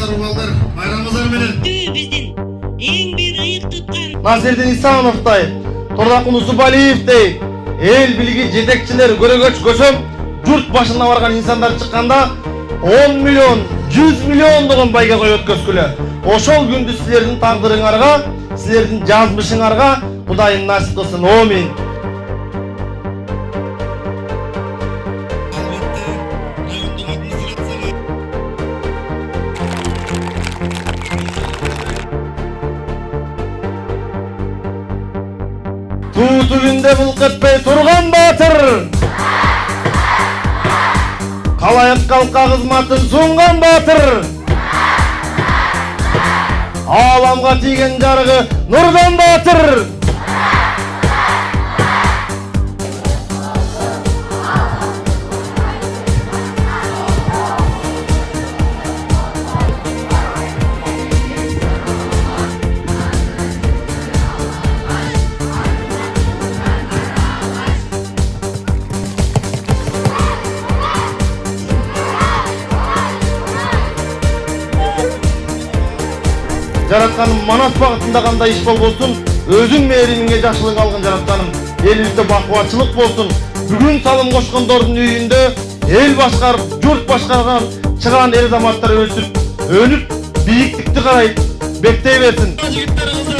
Балдар, балдар, байрамыңыздар менен. Биздин эң бир ыйык туткан Насирдин Исановдай, Тордакун Усубалиевдей эл билги жетекчилер көрөгөч көсөм журт башына барган инсандар чыкканда 10 миллион, 100 миллиондогон байгагой өткөзгүлө. Ошол күндү силердин тагдырыңарга, силердин жазмышыңарга Кудайым насип кылсын. Амин. Туу түбүндө булк этпей турган батыр, калайык калкка кызматын сунган батыр, ааламга тийген жарыгы нурдан батыр. Жаратканым Манас багытында кандай иш болбосун, өзүң мээримиңе жакшылык алган жаратканым. Элибизде бакубатчылык болсун. Бүгүн салым кошкондордун үйүндө эл башкарып, журт башкарган чыгаан эр азаматтар өсүп, өнүп, бийиктикти карайт, бектей берсин. Жигиттер, кыздар.